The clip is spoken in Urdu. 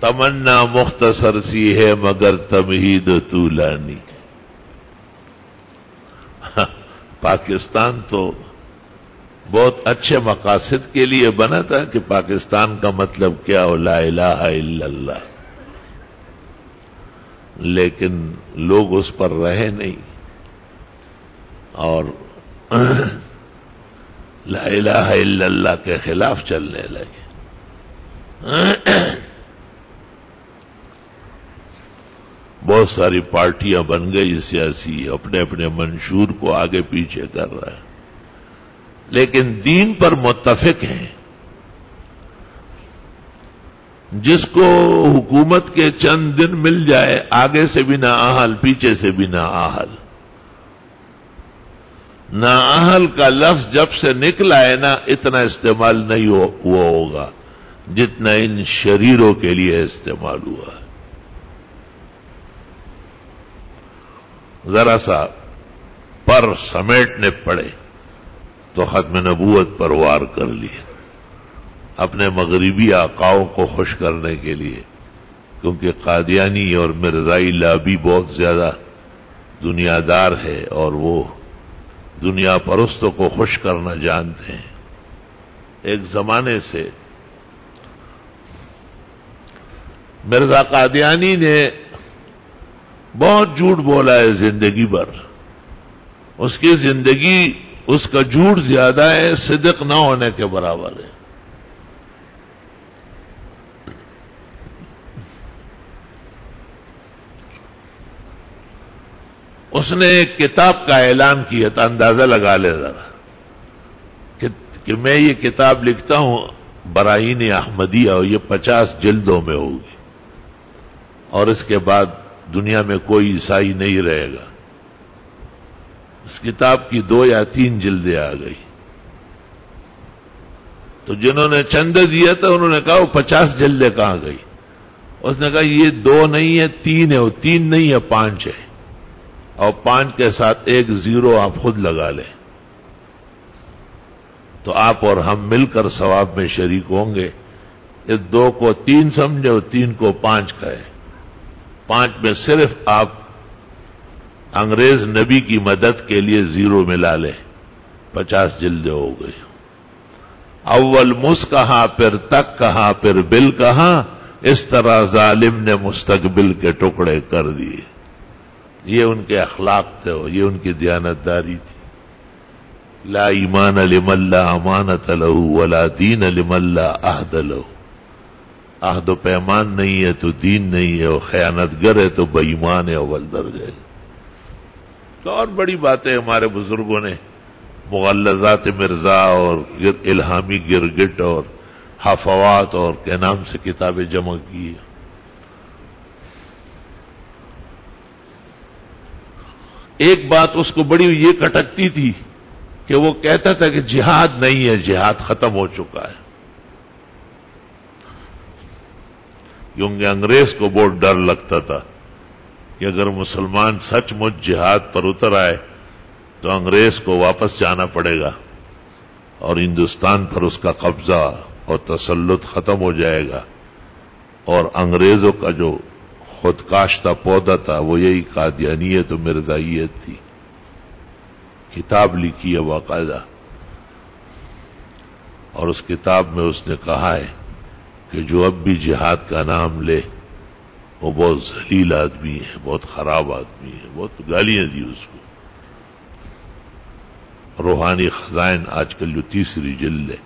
تمنا مختصر سی ہے مگر تمہید طولانی. پاکستان تو بہت اچھے مقاصد کے لیے بنا تھا کہ پاکستان کا مطلب کیا ہو، لا الہ الا اللہ، لیکن لوگ اس پر رہے نہیں اور لا الہ الا اللہ کے خلاف چلنے لگے. بہت ساری پارٹیاں بن گئی سیاسی، اپنے اپنے منشور کو آگے پیچھے کر رہے ہیں، لیکن دین پر متفق ہیں. جس کو حکومت کے چند دن مل جائے، آگے سے بھی نہ اہل، پیچھے سے بھی نہ اہل. نہ اہل کا لفظ جب سے نکلا ہے نا، اتنا استعمال نہیں ہوا ہوگا جتنا ان شریروں کے لیے استعمال ہوا ہے. ذرا سا پر سمیٹنے پڑے تو ختم نبوت پر وار کر لیے اپنے مغربی آقاؤں کو خوش کرنے کے لیے، کیونکہ قادیانی اور مرزائی لابی بہت زیادہ دنیا دار ہے اور وہ دنیا پرستوں کو خوش کرنا جانتے ہیں. ایک زمانے سے مرزا قادیانی نے بہت جھوٹ بولا ہے زندگی بھر. اس کی زندگی، اس کا جھوٹ زیادہ ہے، صدق نہ ہونے کے برابر ہے. اس نے ایک کتاب کا اعلان کیا تھا، اندازہ لگا لے ذرا کہ میں یہ کتاب لکھتا ہوں براہین احمدیہ، اور یہ 50 جلدوں میں ہوگی، اور اس کے بعد دنیا میں کوئی عیسائی نہیں رہے گا. اس کتاب کی 2 یا 3 جلدیں آ گئی. تو جنہوں نے چندہ دیا تھا انہوں نے کہا وہ 50 جلدیں کہاں گئی؟ اس نے کہا یہ 2 نہیں ہے، 3 ہے. وہ 3 نہیں ہے، 5 ہے، اور 5 کے ساتھ 1 0 آپ خود لگا لیں تو آپ اور ہم مل کر ثواب میں شریک ہوں گے. اس 2 کو 3 سمجھے اور 3 کو 5 کہے. 5 میں صرف آپ انگریز نبی کی مدد کے لیے 0 ملا لیں، 50 جلدیں ہو گئی. اول مس کہا، پھر تک کہا، پھر بل کہا، اس طرح ظالم نے مستقبل کے ٹکڑے کر دیے. یہ ان کے اخلاق تھے، یہ ان کی دیانتداری تھی. لا ایمان لمن لا امانت له ولا دین لمن لا عہد له. عہد و پیمان نہیں ہے تو دین نہیں ہے، اور خیانت گر ہے تو بے ایمان ہے اول درجے. تو اور بڑی باتیں ہمارے بزرگوں نے مغلظات مرزا اور الہامی گرگٹ اور حفوات اور کے نام سے کتابیں جمع کی. ایک بات اس کو بڑی یہ کٹکتی تھی کہ وہ کہتا تھا کہ جہاد نہیں ہے، جہاد ختم ہو چکا ہے. کیونکہ انگریز کو بہت ڈر لگتا تھا کہ اگر مسلمان سچ مچ جہاد پر اتر آئے تو انگریز کو واپس جانا پڑے گا اور ہندوستان پر اس کا قبضہ اور تسلط ختم ہو جائے گا. اور انگریزوں کا جو خود کاشتہ پودا تھا وہ یہی قادیانیت و مرزائیت تھی. کتاب لکھی ہے باقاعدہ، اور اس کتاب میں اس نے کہا ہے کہ جو اب بھی جہاد کا نام لے وہ بہت ذلیل آدمی ہے، بہت خراب آدمی ہے. بہت گالیاں دی اس کو. روحانی خزائن آج کل جو 3ری جلد ہے